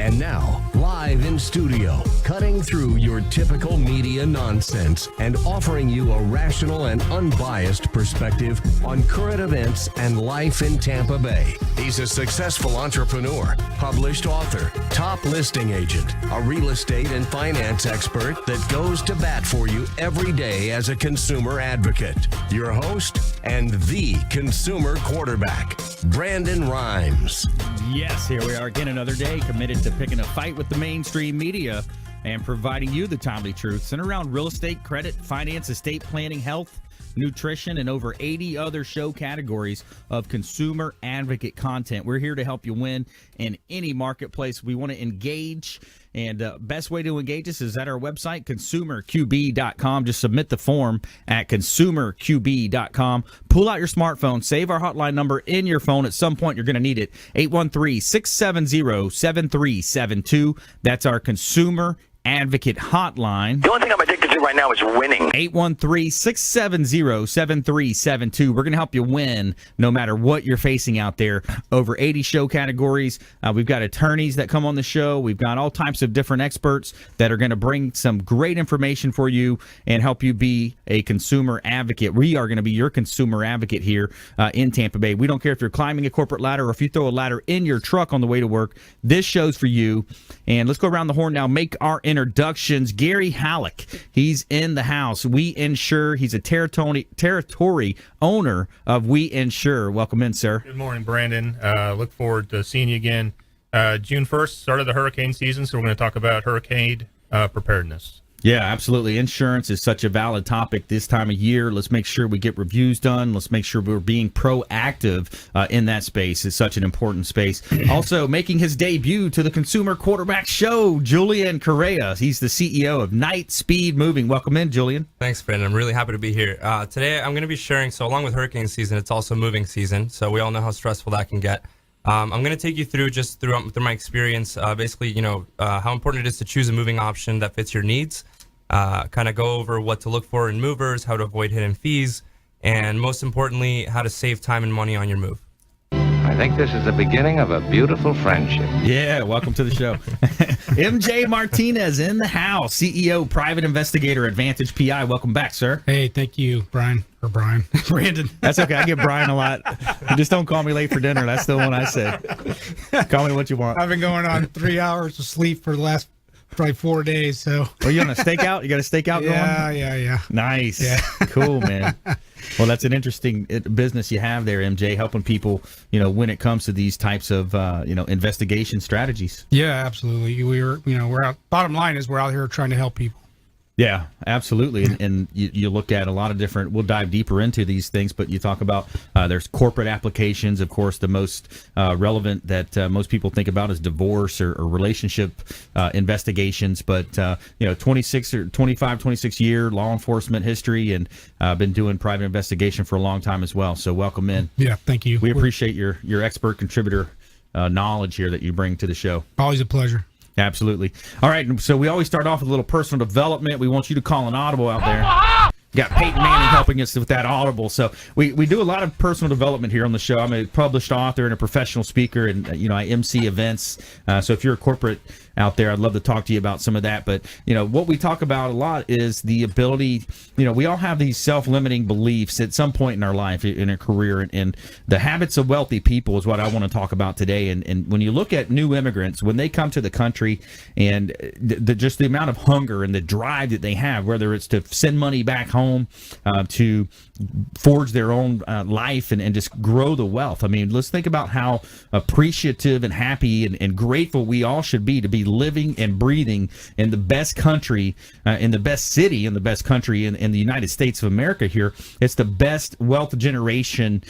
And now, live in studio, cutting through your typical media nonsense and offering you a rational and unbiased perspective on current events and life in Tampa Bay. He's a successful entrepreneur, published author, top listing agent, a real estate and finance expert that goes to bat for you every day as a consumer advocate. Your host and the consumer quarterback, Brandon Rhymes. Yes, here we are again another day, committed to picking a fight with the mainstream media and providing you the timely truth centered around real estate, credit, finance, estate planning, health, nutrition, and over 80 other show categories of consumer advocate content. We're here to help you win in any marketplace. We want to engage, and best way to engage us is at our website, consumerqb.com. Just submit the form at consumerqb.com. Pull out your smartphone, save our hotline number in your phone. At some point, you're going to need it. 813-670-7372. That's our consumer advocate hotline. The only thing I'm addicted to right now is winning. 813-670-7372. We're going to help you win no matter what you're facing out there. Over 80 show categories. We've got attorneys that come on the show. We've got all types of different experts that are going to bring some great information for you and help you be a consumer advocate. We are going to be your consumer advocate here in Tampa Bay. We don't care if you're climbing a corporate ladder or if you throw a ladder in your truck on the way to work. This show's for you. And let's go around the horn now. Make our introductions. Gary Hallock, he's in the house. WeInsure. He's a territory owner of WeInsure. Welcome in, sir. Good morning, Brandon. Look forward to seeing you again. June 1st, start of the hurricane season, so we're going to talk about hurricane preparedness. Yeah, absolutely. Insurance is such a valid topic this time of year. Let's make sure we get reviews done. Let's make sure we're being proactive in that space. It's such an important space. Also, making his debut to the Consumer Quarterback Show, Julian Correa. He's the CEO of KnightSpeed Moving. Welcome in, Julian. Thanks, Brandon. I'm really happy to be here. Today, I'm going to be sharing, so along with hurricane season, it's also moving season. So we all know how stressful that can get. I'm going to take you through just through my experience, basically, how important it is to choose a moving option that fits your needs, kind of go over what to look for in movers, how to avoid hidden fees, and most importantly, how to save time and money on your move. I think this is the beginning of a beautiful friendship. Yeah, welcome to the show. MJ Martinez in the house, CEO, Private Investigator, Advantage PI. Welcome back, sir. Hey, thank you, Brian. Brandon. That's okay. I get Brian a lot. Just don't call me late for dinner. That's the one I said. Call me what you want. I've been going on 3 hours of sleep for the last probably 4 days. So. Are you on a stakeout? You got a stakeout going? Yeah. Nice. Yeah. Cool, man. Well, that's an interesting business you have there, MJ, helping people, when it comes to these types of, investigation strategies. Yeah, absolutely. We're out. Bottom line is we're out here trying to help people. Yeah, absolutely. And you look at a lot of different, we'll dive deeper into these things, but you talk about there's corporate applications. Of course, the most relevant that most people think about is divorce or relationship investigations. But, 26 year law enforcement history, and been doing private investigation for a long time as well. So welcome in. Yeah, thank you. We appreciate your expert contributor knowledge here that you bring to the show. Always a pleasure. Absolutely. All right, so we always start off with a little personal development. We want you to call an audible out there. Got Peyton Manning helping us with that audible. So we do a lot of personal development here on the show. I'm a published author and a professional speaker, and I MC events. So if you're a corporate out there, I'd love to talk to you about some of that. But what we talk about a lot is the ability. We all have these self-limiting beliefs at some point in our life, in a career, and the habits of wealthy people is what I want to talk about today. And when you look at new immigrants, when they come to the country, and just the amount of hunger and the drive that they have, whether it's to send money back home, to forge their own life and just grow the wealth. I mean, let's think about how appreciative and happy and grateful we all should be to be living and breathing in the best country, in the best city, in the best country in the United States of America here. It's the best wealth generation,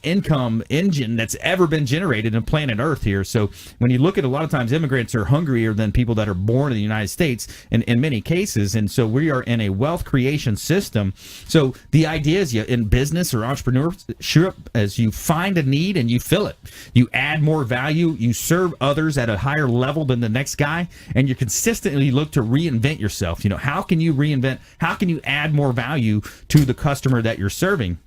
income engine that's ever been generated on planet Earth here. So when you look at a lot of times, immigrants are hungrier than people that are born in the United States in many cases. And so we are in a wealth creation system. So the idea is, in business or entrepreneurship, as you find a need and you fill it, you add more value, you serve others at a higher level than the next guy, and you consistently look to reinvent yourself. How can you reinvent? How can you add more value to the customer that you're serving?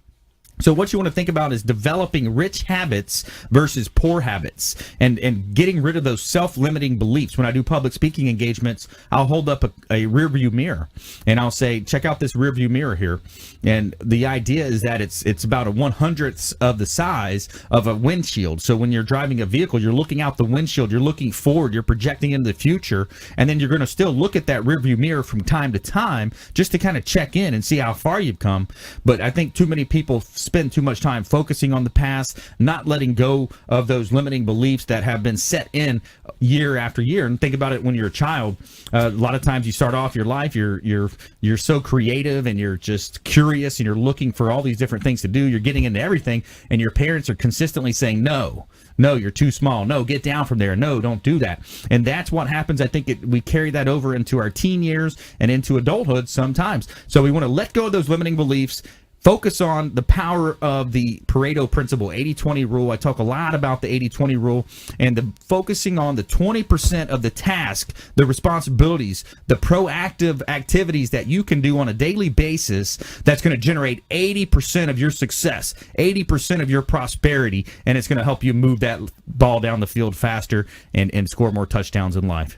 So what you want to think about is developing rich habits versus poor habits, and getting rid of those self-limiting beliefs. When I do public speaking engagements, I'll hold up a rear view mirror and I'll say, check out this rear view mirror here. And the idea is that it's about a 1/100th of the size of a windshield. So when you're driving a vehicle, you're looking out the windshield, you're looking forward, you're projecting into the future, and then you're going to still look at that rear view mirror from time to time just to kind of check in and see how far you've come. But I think too many people spend too much time focusing on the past, not letting go of those limiting beliefs that have been set in year after year. And think about it when you're a child. A lot of times you start off your life, you're so creative and you're just curious and you're looking for all these different things to do. You're getting into everything, and your parents are consistently saying, no, you're too small. No, get down from there. No, don't do that. And that's what happens. I think we carry that over into our teen years and into adulthood sometimes. So we want to let go of those limiting beliefs. Focus on the power of the Pareto principle, 80-20 rule. I talk a lot about the 80-20 rule, and the focusing on the 20% of the task, the responsibilities, the proactive activities that you can do on a daily basis that's going to generate 80% of your success, 80% of your prosperity, and it's going to help you move that ball down the field faster and score more touchdowns in life.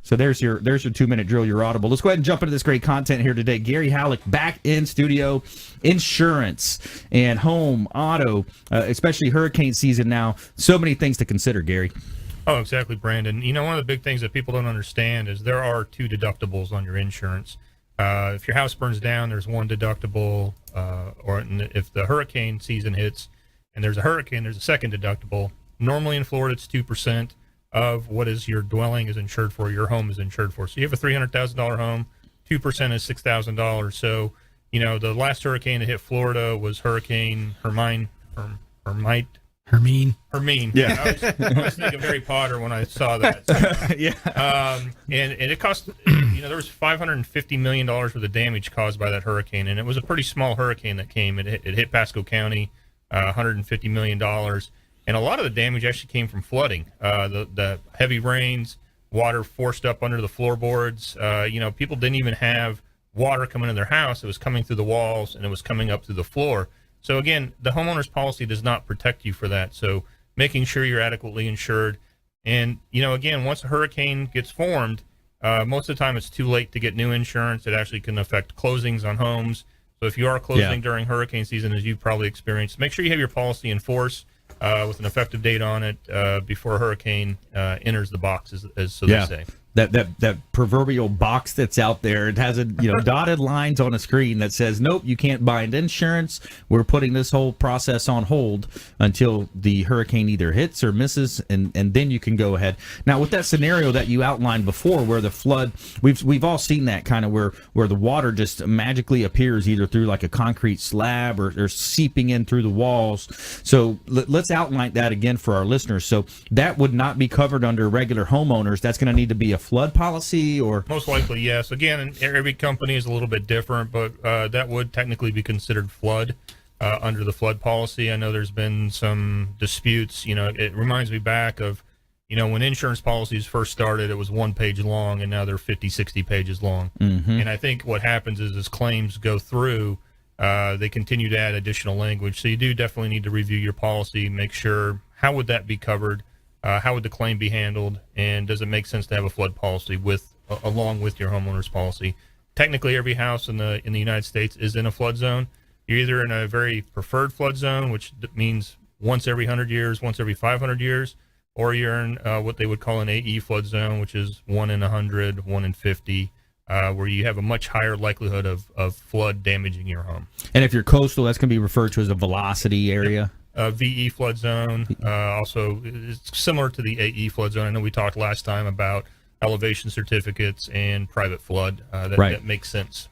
So there's your 2-minute drill. You're audible. Let's go ahead and jump into this great content here today. Gary Hallock back in studio. Insurance and home, auto, especially hurricane season now. So many things to consider, Gary. Oh, exactly, Brandon. You know, one of the big things that people don't understand is there are 2 deductibles on your insurance. If your house burns down, there's 1 deductible, or if the hurricane season hits and there's a hurricane, there's a 2nd deductible. Normally in Florida, it's 2% of what is your dwelling is insured for, your home is insured for. So you have a $300,000 home, 2% is $6,000. So, you know, the last hurricane that hit Florida was Hurricane Hermine. Yeah. I was thinking Harry Potter when I saw that. So, Yeah. And it cost, you know, there was $550 million worth of damage caused by that hurricane. And it was a pretty small hurricane that came. It hit Pasco County, $150 million. And a lot of the damage actually came from flooding. The heavy rains, water forced up under the floorboards. You know, people didn't even have water coming in their house. It was coming through the walls and it was coming up through the floor. So again, the homeowner's policy does not protect you for that. So making sure you're adequately insured. And, you know, again, once a hurricane gets formed, most of the time it's too late to get new insurance. It actually can affect closings on homes. So if you are closing during hurricane season, as you've probably experienced, make sure you have your policy in force with an effective date on it before a hurricane enters the box, as so they say. That proverbial box that's out there, it has dotted lines on a screen that says, nope, you can't bind insurance. We're putting this whole process on hold until the hurricane either hits or misses, and then you can go ahead. Now, with that scenario that you outlined before, where the flood, we've all seen that kind of where the water just magically appears either through like a concrete slab or seeping in through the walls. So let's outline that again for our listeners. So that would not be covered under regular homeowners. That's going to need to be a flood policy, or most likely yes. Again, every company is a little bit different, but that would technically be considered flood under the flood policy. I know there's been some disputes. You know, it reminds me back of, you know, when insurance policies first started, it was 1 page long, and now they're 50, 60 pages long. Mm-hmm. And I think what happens is as claims go through, they continue to add additional language. So you do definitely need to review your policy, make sure how would that be covered. How would the claim be handled, and does it make sense to have a flood policy along with your homeowner's policy? Technically, every house in the United States is in a flood zone. You're either in a very preferred flood zone, which means once every 100 years, once every 500 years, or you're in what they would call an AE flood zone, which is 1 in 100, 1 in 50, where you have a much higher likelihood of flood damaging your home. And if you're coastal, that's going to be referred to as a velocity area. VE flood zone, also it's similar to the AE flood zone. I know we talked last time about elevation certificates and private flood. That makes sense.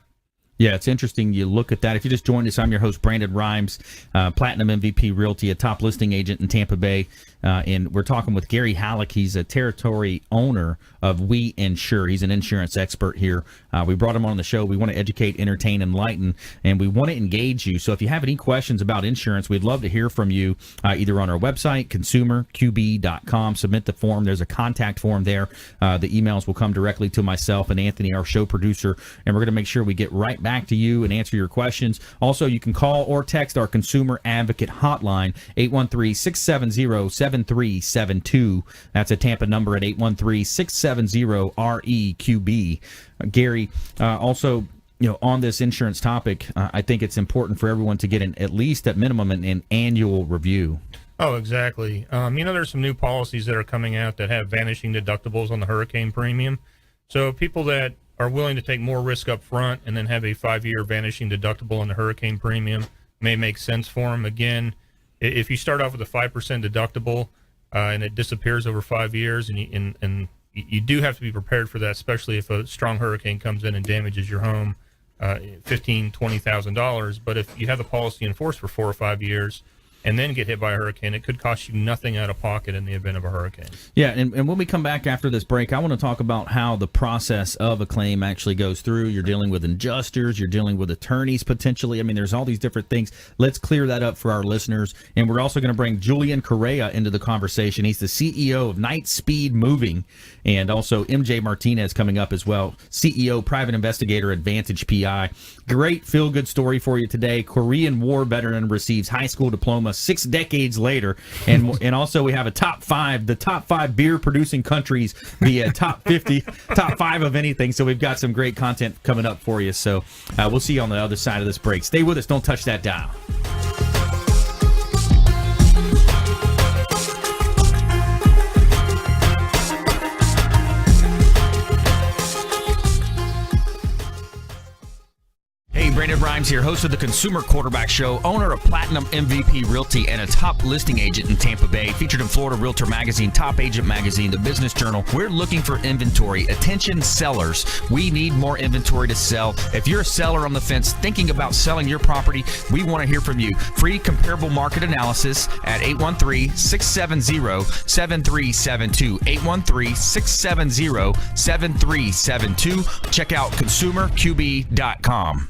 Yeah, it's interesting. You look at that. If you just joined us, I'm your host, Brandon Rhymes, Platinum MVP Realty, a top listing agent in Tampa Bay. And we're talking with Gary Hallock. He's a territory owner of WeInsure. He's an insurance expert here. We brought him on the show. We want to educate, entertain, enlighten, and we want to engage you. So if you have any questions about insurance, we'd love to hear from you, either on our website, consumerqb.com. Submit the form. There's a contact form there. The emails will come directly to myself and Anthony, our show producer, and we're going to make sure we get right back back to you and answer your questions. Also, you can call or text our Consumer Advocate hotline, 813-670-7372. That's a Tampa number at 813-670-REQB. Gary, also, on this insurance topic, I think it's important for everyone to get at least at minimum an annual review. Oh, exactly. There's some new policies that are coming out that have vanishing deductibles on the hurricane premium. So people that are willing to take more risk up front and then have a 5-year vanishing deductible on the hurricane premium may make sense for them. Again, if you start off with a 5% deductible and it disappears over 5 years, and you do have to be prepared for that, especially if a strong hurricane comes in and damages your home, $15,000, $20,000. But if you have the policy in force for 4 or 5 years and then get hit by a hurricane, it could cost you nothing out of pocket in the event of a hurricane. Yeah, and when we come back after this break, I want to talk about how the process of a claim actually goes through. You're dealing with adjusters, you're dealing with attorneys potentially. I mean, there's all these different things. Let's clear that up for our listeners. And we're also going to bring Julian Correa into the conversation. He's the CEO of KnightSpeed Moving, and also MJ Martinez coming up as well, CEO, Private Investigator, Advantage PI. Great feel-good story for you today. Korean War veteran receives high school diploma 6 decades later, and also we have the top 5 beer producing countries, the top 5 of anything. So we've got some great content coming up for you. So we'll see you on the other side of this break. Stay with us. Don't touch that dial. Brandon Rhymes here, host of the Consumer Quarterback Show, owner of Platinum MVP Realty, and a top listing agent in Tampa Bay. Featured in Florida Realtor Magazine, Top Agent Magazine, The Business Journal. We're looking for inventory. Attention sellers. We need more inventory to sell. If you're a seller on the fence thinking about selling your property, we want to hear from you. Free comparable market analysis at 813-670-7372. 813-670-7372. Check out consumerqb.com.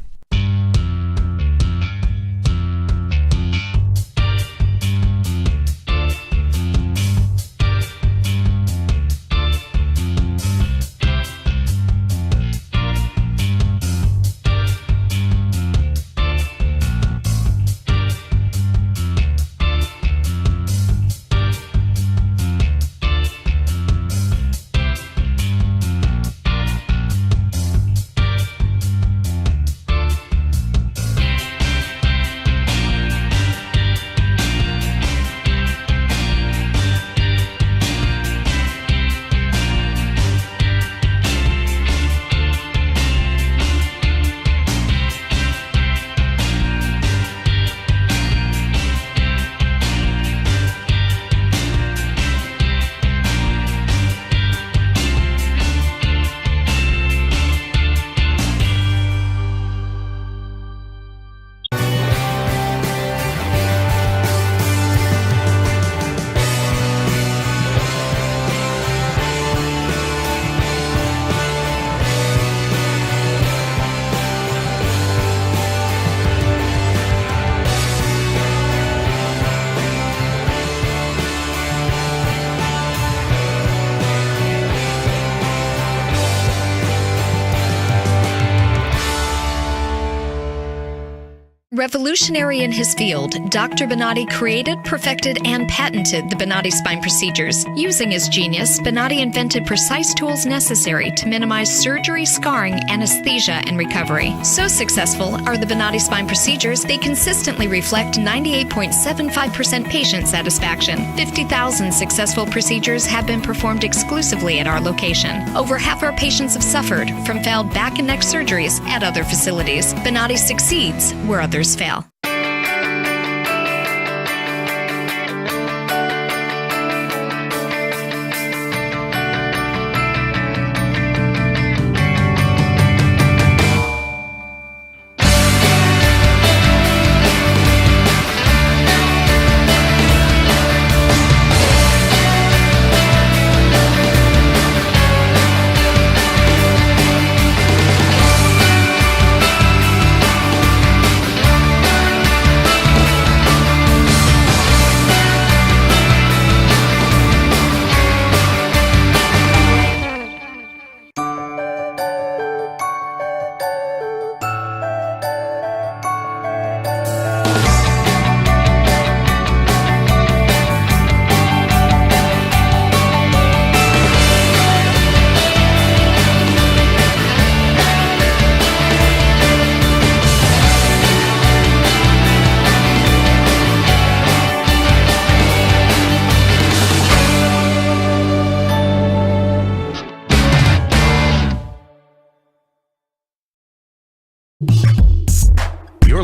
Revolutionary in his field, Dr. Bonatti created, perfected, and patented the Bonatti spine procedures. Using his genius, Bonatti invented precise tools necessary to minimize surgery, scarring, anesthesia, and recovery. So successful are the Bonatti spine procedures, they consistently reflect 98.75% patient satisfaction. 50,000 successful procedures have been performed exclusively at our location. Over half our patients have suffered from failed back and neck surgeries at other facilities. Bonatti succeeds where others fail.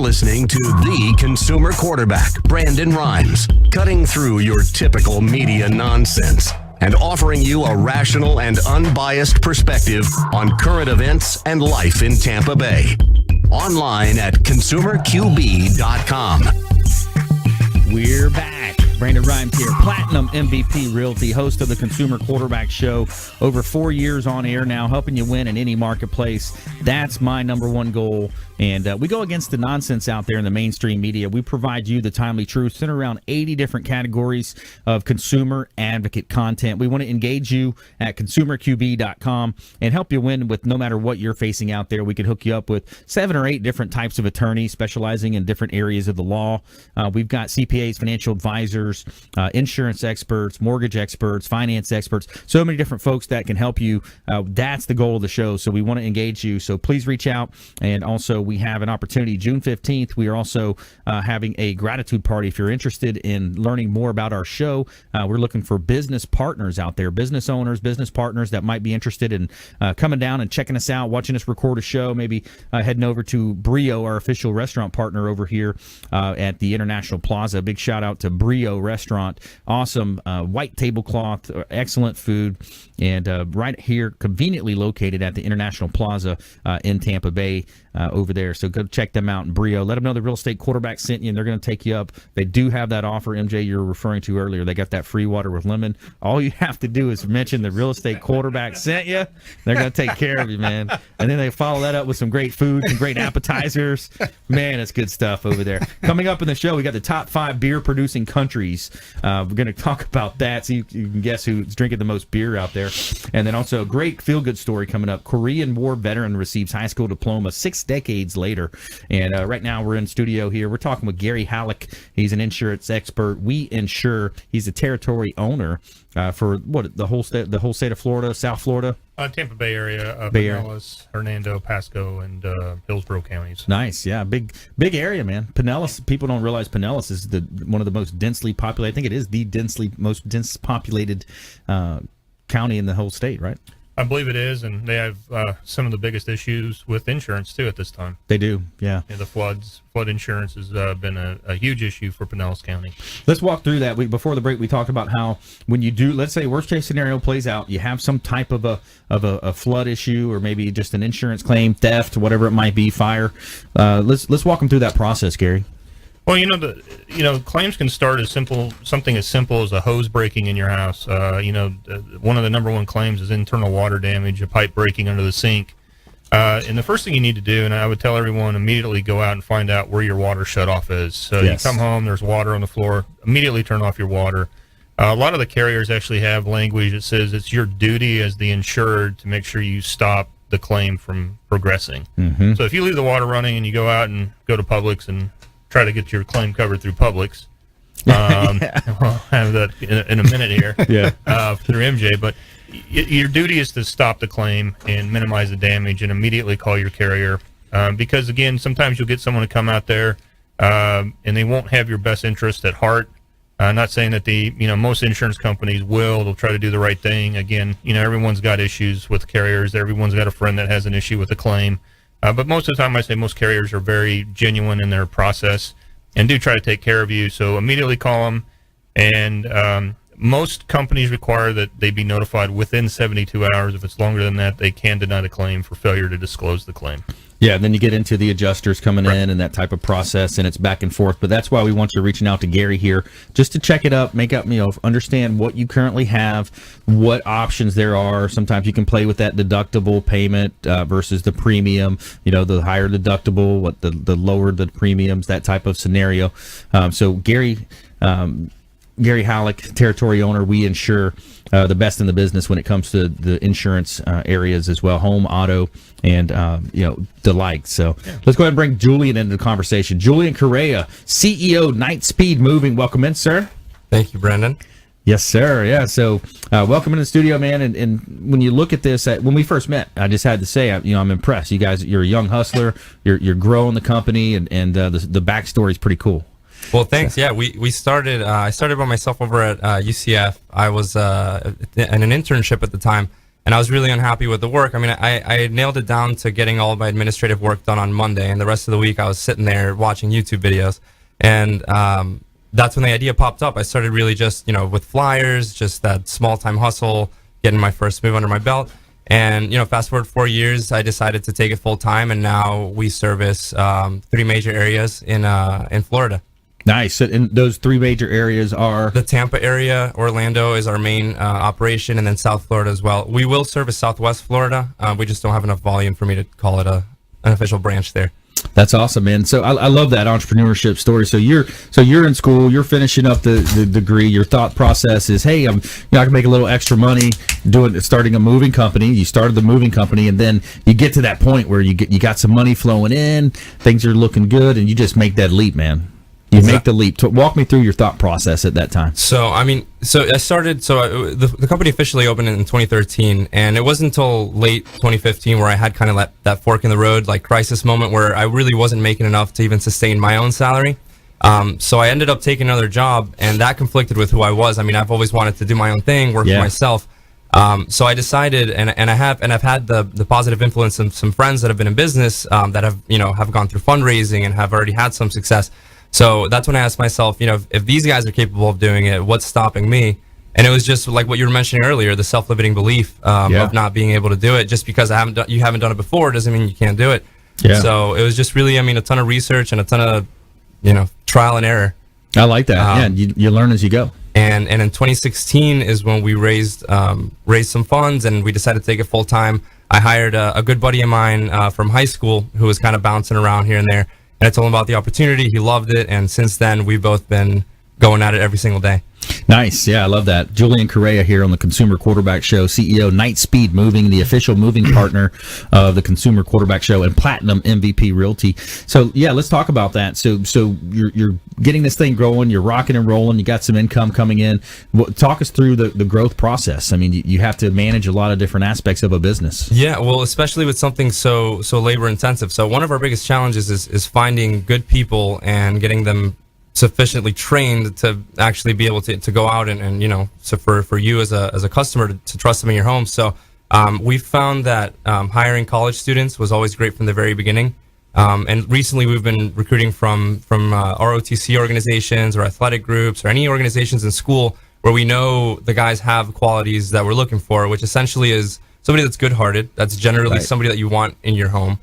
listening to the consumer quarterback, Brandon Rhymes, cutting through your typical media nonsense and offering you a rational and unbiased perspective on current events and life in Tampa Bay. Online at consumerqb.com. We're back. Brandon Rhymes here, Platinum MVP Realty, host of the Consumer Quarterback Show. Over 4 years on air now, helping you win in any marketplace. That's my number one goal. And we go against the nonsense out there in the mainstream media. We provide you the timely truth, center around 80 different categories of consumer advocate content. We want to engage you at consumerqb.com and help you win with no matter what you're facing out there. We can hook you up with 7 or 8 different types of attorneys specializing in different areas of the law. We've got CPAs, financial advisors, insurance experts, mortgage experts, finance experts, so many different folks that can help you. That's the goal of the show. So we want to engage you. So please reach out. And also, we have an opportunity June 15th. We are also having a gratitude party. If you're interested in learning more about our show, we're looking for business partners out there, business owners, business partners that might be interested in coming down and checking us out, watching us record a show, maybe heading over to Brio, our official restaurant partner over here at the International Plaza. Big shout out to Brio Restaurant. Awesome white tablecloth, excellent food, and right here, conveniently located at the International Plaza in Tampa Bay over there. So go check them out in Brio. Let them know the real estate quarterback sent you, and they're going to take you up. They do have that offer, MJ, you were referring to earlier. They got that free water with lemon. All you have to do is mention the real estate quarterback sent you. They're going to take care of you, man. And then they follow that up with some great food, some great appetizers. Man, it's good stuff over there. Coming up in the show, we got the top 5 beer-producing countries. We're going to talk about that, so you can guess who's drinking the most beer out there. And then also a great feel-good story coming up. Korean War veteran receives high school diploma 6 decades later. And right now we're in studio here. We're talking with Gary Hallock. He's an insurance expert. WeInsure. He's a territory owner for the whole state of Florida, South Florida. Tampa Bay area, Bay Area. Pinellas, Hernando, Pasco, and Hillsborough counties. Nice, yeah, big area, man. Pinellas, people don't realize Pinellas is one of the most densely populated. I think it is the most dense populated county in the whole state, right? I believe it is, and they have some of the biggest issues with insurance too at this time. They do, yeah. The flood insurance has been a huge issue for Pinellas County. Let's walk through that. Before the break, we talked about how when you do, let's say, worst case scenario plays out, you have some type of a flood issue, or maybe just an insurance claim, theft, whatever it might be, fire. Let's walk them through that process, Gary. Well, claims can start something as simple as a hose breaking in your house. One of the number one claims is internal water damage, a pipe breaking under the sink. And the first thing you need to do, and I would tell everyone, immediately go out and find out where your water shutoff is. So yes. You come home, there's water on the floor, immediately turn off your water. A lot of the carriers actually have language that says it's your duty as the insured to make sure you stop the claim from progressing. Mm-hmm. So if you leave the water running and you go out and go to Publix and try to get your claim covered through Publix. We'll have that in a minute here through MJ. But your duty is to stop the claim and minimize the damage and immediately call your carrier. Because, again, sometimes you'll get someone to come out there and they won't have your best interest at heart. Not saying that most insurance companies will. They'll try to do the right thing. Again, everyone's got issues with carriers. Everyone's got a friend that has an issue with a claim. But most of the time, I say most carriers are very genuine in their process and do try to take care of you. So immediately call them. And most companies require that they be notified within 72 hours. If it's longer than that, they can deny the claim for failure to disclose the claim. Yeah, and then you get into the adjusters coming in and that type of process, and it's back and forth. But that's why we want you reaching out to Gary here, just to check it up, understand what you currently have, what options there are. Sometimes you can play with that deductible payment versus the premium, the higher deductible, the lower the premiums, that type of scenario. So Gary Hallock, territory owner, WeInsure, the best in the business when it comes to the insurance areas as well, home, auto, and the like. So let's go ahead and bring Julian into the conversation. Julian Correa, CEO, KnightSpeed Moving. Welcome in, sir. Thank you, Brandon. Yes, sir. Yeah. So welcome in the studio, man. And when you look at this, when we first met, I just had to say, I'm impressed. You guys, you're a young hustler. You're growing the company, and the backstory is pretty cool. Well, thanks. Yeah, we started. I started by myself over at UCF. I was in an internship at the time, and I was really unhappy with the work. I mean, I nailed it down to getting all of my administrative work done on Monday, and the rest of the week I was sitting there watching YouTube videos. And that's when the idea popped up. I started really just, with flyers, just that small-time hustle, getting my first move under my belt. And, fast forward 4 years, I decided to take it full-time, and now we service 3 major areas in Florida. Nice. And those 3 major areas are? The Tampa area, Orlando is our main operation, and then South Florida as well. We will service Southwest Florida. We just don't have enough volume for me to call it an official branch there. That's awesome, man. So I love that entrepreneurship story. So you're in school, you're finishing up the degree. Your thought process is, hey, I can make a little extra money starting a moving company. You started the moving company, and then you get to that point where you got some money flowing in, things are looking good, and you just make that leap, man. You make the leap. Walk me through your thought process at that time. So I started. The company officially opened in 2013, and it wasn't until late 2015 where I had kind of that fork in the road, like crisis moment, where I really wasn't making enough to even sustain my own salary. So I ended up taking another job, and that conflicted with who I was. I mean, I've always wanted to do my own thing, work for myself. So I decided, and I've had the positive influence of some friends that have been in business that have gone through fundraising and have already had some success. So that's when I asked myself, if these guys are capable of doing it, what's stopping me? And it was just like what you were mentioning earlier, the self-limiting belief of not being able to do it. Just because you haven't done it before doesn't mean you can't do it. Yeah. So it was just really, a ton of research and a ton of, trial and error. I like that. You learn as you go. And in 2016 is when we raised some funds, and we decided to take it full time. I hired a good buddy of mine from high school who was kind of bouncing around here and there. And I told him about the opportunity. He loved it. And since then, we've both been going at it every single day. Nice. Yeah, I love that. Julian Correa here on the Consumer Quarterback Show, CEO, KnightSpeed Moving, the official moving partner of the Consumer Quarterback Show, and Platinum MVP Realty. So, yeah, let's talk about that. So you're getting this thing growing, you're rocking and rolling, you got some income coming in. Talk us through the growth process. I mean, you have to manage a lot of different aspects of a business. Yeah, well, especially with something so labor intensive. So one of our biggest challenges is finding good people and getting them sufficiently trained to actually be able to go out and so for you as a customer to trust them in your home. So we found that hiring college students was always great from the very beginning. And recently we've been recruiting from ROTC organizations or athletic groups or any organizations in school where we know the guys have qualities that we're looking for, which essentially is somebody that's good-hearted. That's generally somebody that you want in your home.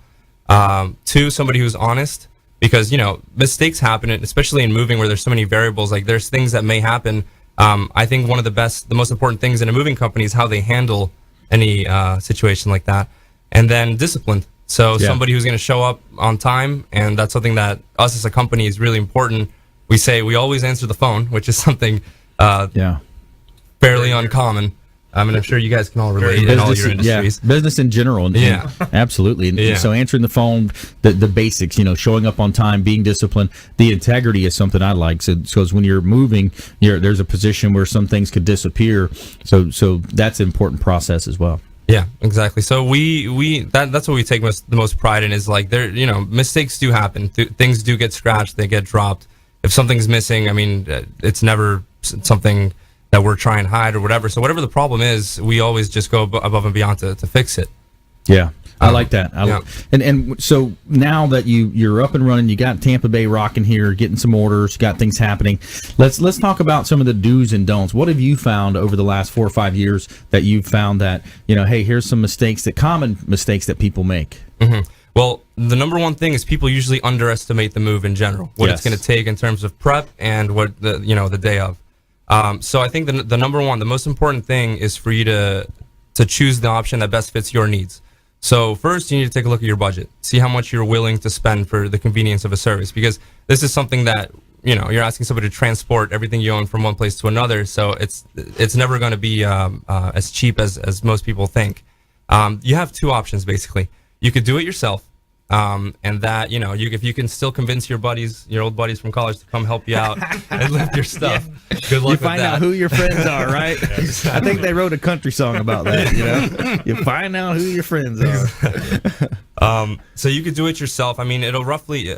2, somebody who's honest. Because, mistakes happen, especially in moving where there's so many variables. Like, there's things that may happen. I think one of the most important things in a moving company is how they handle any situation like that. And then disciplined. So somebody who's going to show up on time, and that's something that us as a company is really important. We say we always answer the phone, which is something fairly uncommon. I mean, I'm sure you guys can all relate in all your industries. Yeah, business in general. Absolutely. And so answering the phone, the basics, showing up on time, being disciplined. The integrity is something I like. So when you're moving, there's a position where some things could disappear. So that's an important process as well. Yeah, exactly. So that's what we take the most pride in is like mistakes do happen. Things do get scratched. They get dropped. If something's missing, I mean, it's never something that we're trying to hide or whatever. So whatever the problem is, we always just go above and beyond to fix it. Yeah, I like that. And so now that you're up and running, you got Tampa Bay rocking here, getting some orders, got things happening. Let's talk about some of the do's and don'ts. What have you found over the last 4 or 5 years that you've found that, hey, here's some common mistakes that people make? Mm-hmm. Well, the number one thing is people usually underestimate the move in general, what it's going to take in terms of prep and what the day of. So I think the number one, the most important thing is for you to choose the option that best fits your needs. So first, you need to take a look at your budget, see how much you're willing to spend for the convenience of a service, because this is something that you're asking somebody to transport everything you own from one place to another. So it's never going to be as cheap as most people think. You have 2 options basically. You could do it yourself. And that, if you can still convince your old buddies from college to come help you out and lift your stuff, good luck with that. You find out who your friends are, right? Exactly. I think they wrote a country song about that, You find out who your friends are. So you could do it yourself. I mean, it'll roughly,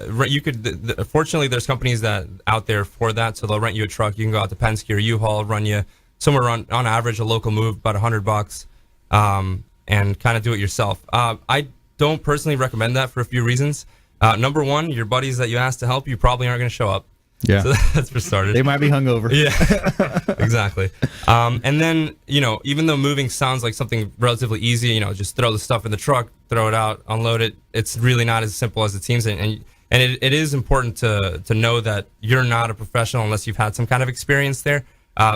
fortunately, there's companies that out there for that, so they'll rent you a truck. You can go out to Penske or U-Haul, run you somewhere on average, a local move, about $100. and kind of do it yourself. I don't personally recommend that for a few reasons. Number one, your buddies that you asked to help you probably aren't going to show up. Yeah. So that's for starters. They might be hungover. Yeah, exactly. And then, even though moving sounds like something relatively easy, just throw the stuff in the truck, throw it out, unload it. It's really not as simple as it seems. And it is important to know that you're not a professional unless you've had some kind of experience there.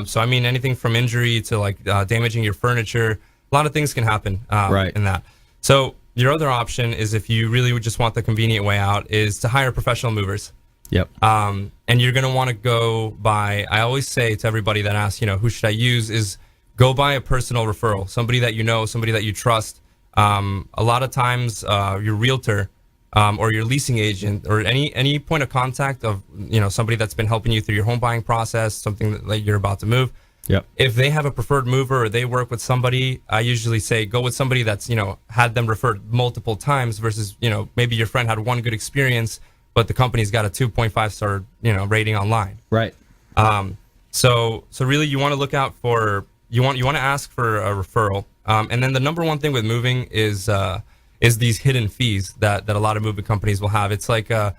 So, anything from injury to damaging your furniture, a lot of things can happen in that. So your other option is, if you really would just want the convenient way out, is to hire professional movers. Yep. And you're going to want to go by, I always say to everybody that asks, who should I use, is go by a personal referral, somebody that you know, somebody that you trust. A lot of times your realtor or your leasing agent or any point of contact of, somebody that's been helping you through your home buying process, something that you're about to move. Yep. If they have a preferred mover or they work with somebody, I usually say go with somebody that's, had them referred multiple times versus, maybe your friend had one good experience, but the company's got a 2.5 star, rating online. Right. So really you want to look out for, you want to ask for a referral. And then the number one thing with moving is these hidden fees that a lot of moving companies will have. It's like the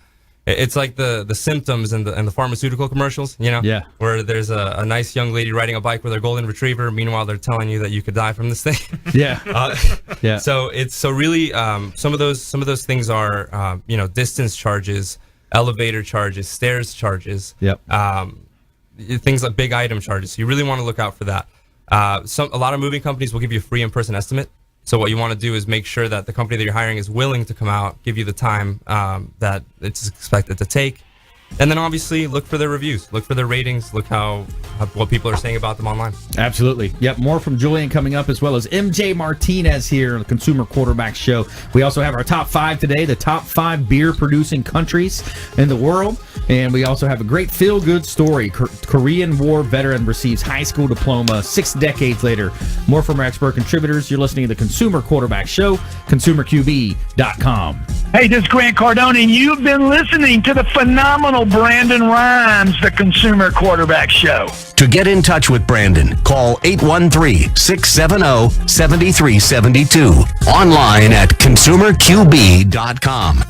symptoms in the pharmaceutical commercials, Yeah. where there's a nice young lady riding a bike with her golden retriever. Meanwhile, they're telling you that you could die from this thing. Yeah. Yeah. So really some of those things are distance charges, elevator charges, stairs charges. Yep. Things like big item charges. So you really want to look out for that. A lot of moving companies will give you a free in-person estimate. So what you want to do is make sure that the company that you're hiring is willing to come out, give you the time that it's expected to take. And then obviously look for their reviews, look for their ratings, look what people are saying about them online. Absolutely. Yep. More from Julian coming up, as well as MJ Martinez here on the Consumer Quarterback Show. We also have our top 5 today, the top 5 beer producing countries in the world. And we also have a great feel-good story. Korean War veteran receives high school diploma 6 decades later. More from our expert contributors. You're listening to the Consumer Quarterback Show, ConsumerQB.com. Hey, this is Grant Cardone, and you've been listening to the phenomenal Brandon Rhymes, the Consumer Quarterback Show. To get in touch with Brandon, call 813-670-7372. Online at ConsumerQB.com.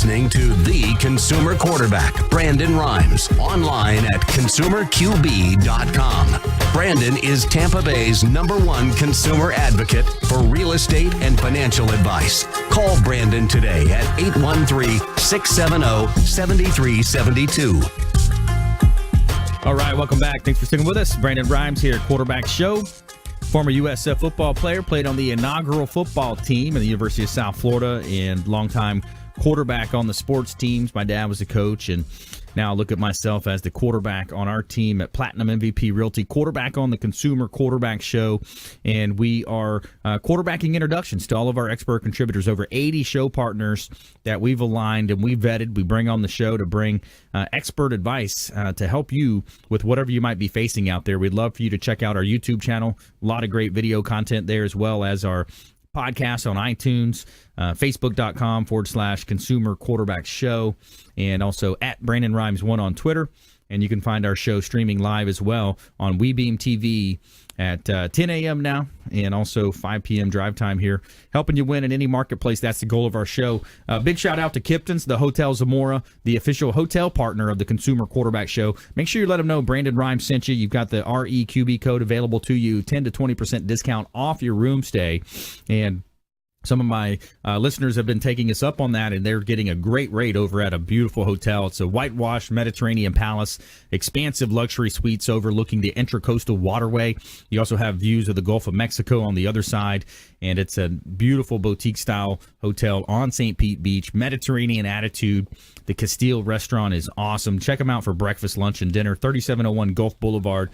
listening to The Consumer Quarterback, Brandon Rhymes, online at consumerqb.com. Brandon is Tampa Bay's #1 consumer advocate for real estate and financial advice. Call Brandon today at 813-670-7372. All right, welcome back. Thanks for sticking with us. Brandon Rhymes here, Quarterback Show. Former USF football player, played on the inaugural football team at the University of South Florida, and longtime quarterback on the sports teams. My dad was a coach, and now I look at myself as the quarterback on our team at Platinum MVP Realty, quarterback on the Consumer Quarterback Show, and we are quarterbacking introductions to all of our expert contributors, over 80 show partners that we've aligned and we vetted. We bring on the show to bring expert advice to help you with whatever you might be facing out there. We'd love for you to check out our YouTube channel. A lot of great video content there, as well as our podcast on iTunes, facebook.com/Consumer Quarterback Show, and also at Brandon Rhymes 1 on Twitter. And you can find our show streaming live as well on WeBeam TV at 10 a.m. now, and also 5 p.m. drive time here, helping you win in any marketplace. That's the goal of our show. Big shout out to Kipton's, the Hotel Zamora, the official hotel partner of the Consumer Quarterback Show. Make sure you let them know Brandon Rhymes sent you. You've got the REQB code available to you, 10 to 20% discount off your room stay. And some of my listeners have been taking us up on that, and they're getting a great rate over at a beautiful hotel. It's a whitewashed Mediterranean palace, expansive luxury suites overlooking the Intracoastal Waterway. You also have views of the Gulf of Mexico on the other side, and it's a beautiful boutique-style hotel on St. Pete Beach, Mediterranean attitude. The Castile restaurant is awesome. Check them out for breakfast, lunch, and dinner, 3701 Gulf Boulevard.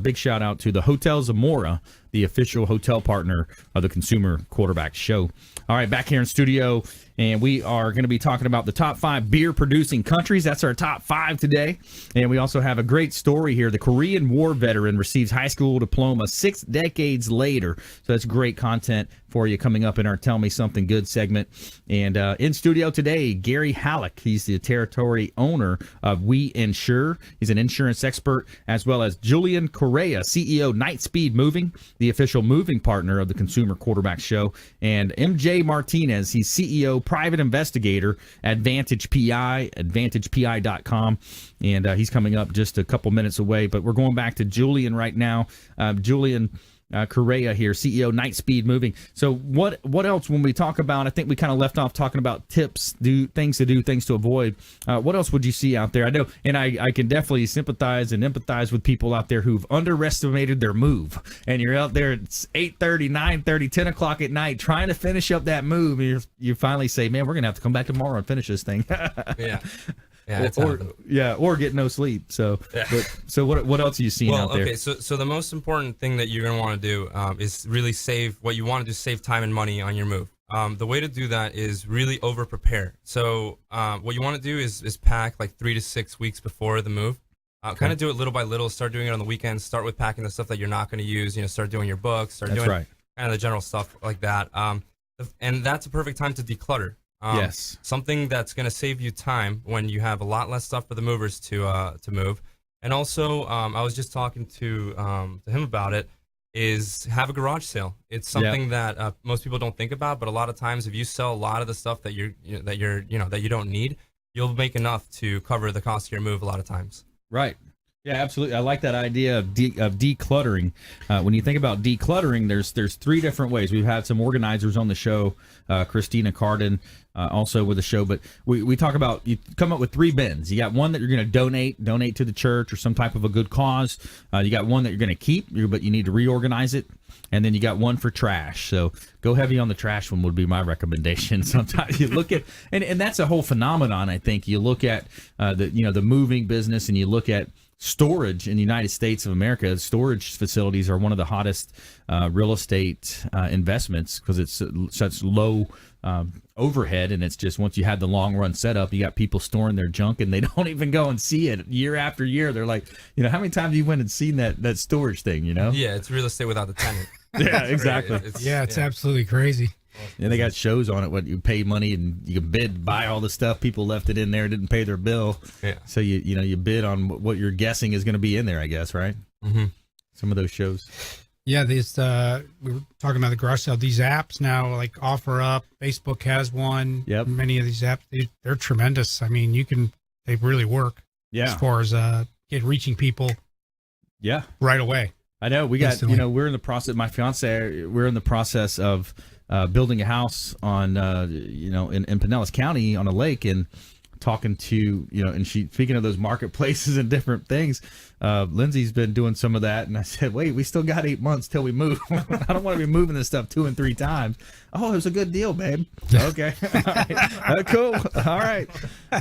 Big shout-out to the Hotel Zamora, the official hotel partner of the Consumer Quarterback Show. All right, back here in studio, and we are going to be talking about the top 5 beer-producing countries. That's our top 5 today. And we also have a great story here. The Korean War veteran receives high school diploma 6 decades later. So that's great content for you coming up in our Tell Me Something Good segment. And in studio today, Gary Hallock. He's the territory owner of WeInsure. He's an insurance expert, as well as Julian Correa, CEO, KnightSpeed Moving, the official moving partner of the Consumer Quarterback Show, and MJ Martinez. He's CEO, Private Investigator, Advantage PI, AdvantagePI.com, and he's coming up just a couple minutes away. But we're going back to Julian right now. Julian Correa here, CEO, KnightSpeed Moving. So what else when we talk about, I think we kind of left off talking about tips, things to avoid. What else would you see out there? I know, and I can definitely sympathize and empathize with people out there who've underestimated their move. And you're out there, it's 8:30, 9:30, 10 o'clock at night trying to finish up that move. And you finally say, man, we're going to have to come back tomorrow and finish this thing. Yeah. Or get no sleep. So, so what else are you seeing out there? Okay, so the most important thing that you're going to want to do is really save what you want to do, save time and money on your move. The way to do that is really over prepare. So what you want to do is pack like 3 to 6 weeks before the move. Kind of do it little by little. Start doing it on the weekends. Start with packing the stuff that you're not going to use. Start doing your books. Start doing kind of the general stuff like that. And that's a perfect time to declutter. Yes. Something that's going to save you time when you have a lot less stuff for the movers to move. And also, I was just talking to him about it, is have a garage sale. It's something that most people don't think about, but a lot of times if you sell a lot of the stuff that you don't need, you'll make enough to cover the cost of your move a lot of times. Right. Yeah, absolutely. I like that idea of decluttering. When you think about decluttering, there's 3 different ways. We've had some organizers on the show, Christina Carden, also with the show, but we talk about, you come up with 3 bins. You got one that you're going to donate to the church or some type of a good cause. You got one that you're going to keep, but you need to reorganize it. And then you got one for trash. So go heavy on the trash one would be my recommendation. Sometimes you look at, and that's a whole phenomenon, I think. You look at the moving business, and you look at storage in the United States of America. Storage facilities are one of the hottest real estate investments because it's such low overhead, and it's just, once you have the long run setup, you got people storing their junk and they don't even go and see it year after year. They're like, how many times have you went and seen that storage thing? Yeah, it's real estate without the tenant. Yeah, exactly. It's absolutely crazy. And they got shows on it. What you pay money and you can buy all the stuff. People left it in there, didn't pay their bill. Yeah. So you bid on what you're guessing is going to be in there, I guess, right? Mm-hmm. Some of those shows. Yeah, these we were talking about the garage sale. These apps now, like OfferUp, Facebook has one. Yep. Many of these apps, they're tremendous. I mean, they really work. Yeah. As far as reaching people. Yeah. Right away. I know we got, Instantly. we're in the process, my fiance, we're in the process of building a house on, in Pinellas County on a lake, and talking to, and speaking of those marketplaces and different things, Lindsay's been doing some of that. And I said, wait, we still got 8 months till we move. I don't want to be moving this stuff 2 and 3 times. Oh, it was a good deal, babe. Okay. All right. Cool. All right.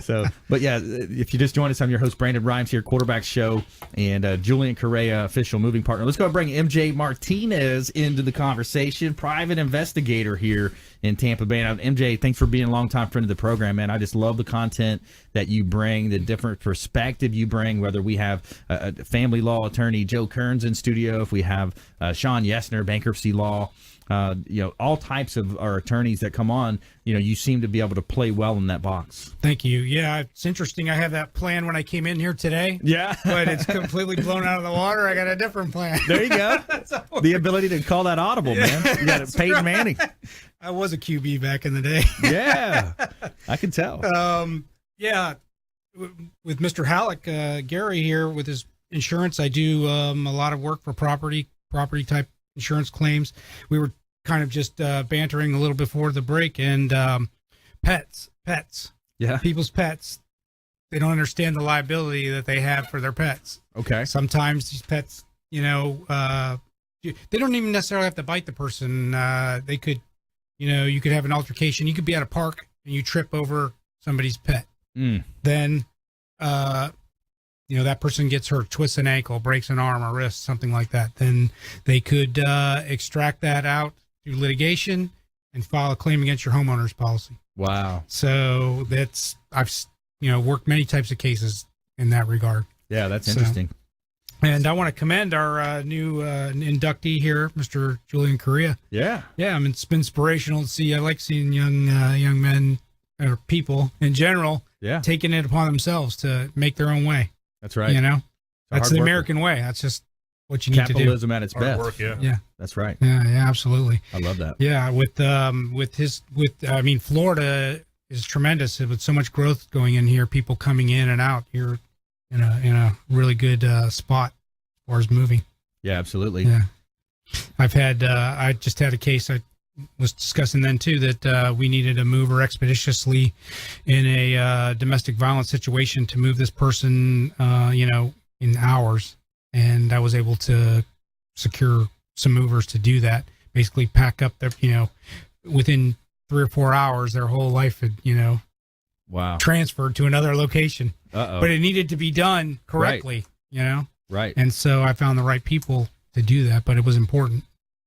So, but yeah, if you just joined us, I'm your host, Brandon Rhymes here, Quarterback Show, and Julian Correa, official moving partner. Let's go and bring MJ Martinez into the conversation, private investigator here in Tampa Bay. Now, MJ, thanks for being a longtime friend of the program, man. I just love the content that you bring, the different perspective you bring, whether we have a family law attorney, Joe Kearns, in studio, if we have Sean Yesner, bankruptcy law, all types of our attorneys that come on, you seem to be able to play well in that box. Thank you. Yeah, it's interesting. I have that plan when I came in here today. Yeah. But it's completely blown out of the water. I got a different plan. There you go. The ability to call that audible, man. You got it, Peyton Manning. I was a QB back in the day. Yeah, I can tell. Yeah, with Mr. Hallock, Gary here with his insurance, I do a lot of work for property type insurance claims. We were kind of just bantering a little before the break, and pets, yeah, people's pets, they don't understand the liability that they have for their pets. Okay. Sometimes these pets, they don't even necessarily have to bite the person. They could, you could have an altercation. You could be at a park and you trip over somebody's pet. Then, that person gets hurt, twists an ankle, breaks an arm or wrist, something like that. Then they could extract that out through litigation and file a claim against your homeowner's policy. Wow. So I've worked many types of cases in that regard. Yeah, that's interesting. And I want to commend our new inductee here, Mr. Julian Correa. Yeah. Yeah, it's been inspirational to see. I like seeing young men or people in general taking it upon themselves to make their own way. That's right. That's the American way. That's just what you need to do. Capitalism at its best. Work, yeah. Yeah. That's right. Yeah, absolutely. I love that. Yeah, Florida is tremendous with so much growth going in here, people coming in and out. You're in a really good spot as far as moving. Yeah, absolutely. Yeah. I just had a case I was discussing then too, that we needed a mover expeditiously in a domestic violence situation to move this person, in hours. And I was able to secure some movers to do that, basically pack up their, within 3 or 4 hours, their whole life had, wow, transferred to another location. Uh-oh. But it needed to be done correctly, Right. And so I found the right people to do that, but it was important.